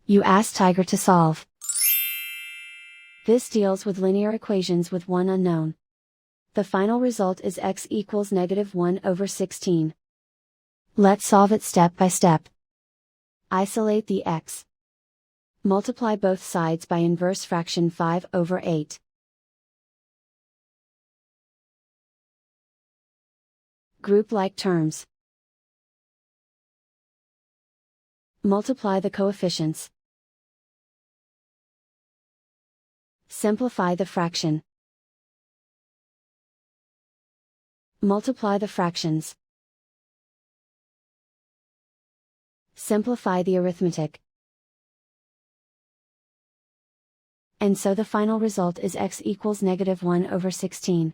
You ask Tiger to solve. This deals with linear equations with one unknown. The final result is x equals -1/16. Let's solve it step by step. Isolate the x. Multiply both sides by inverse fraction 5/8. Group like terms. Multiply the coefficients. Simplify the fraction. Multiply the fractions. Simplify the arithmetic. And so the final result is x equals -1/16.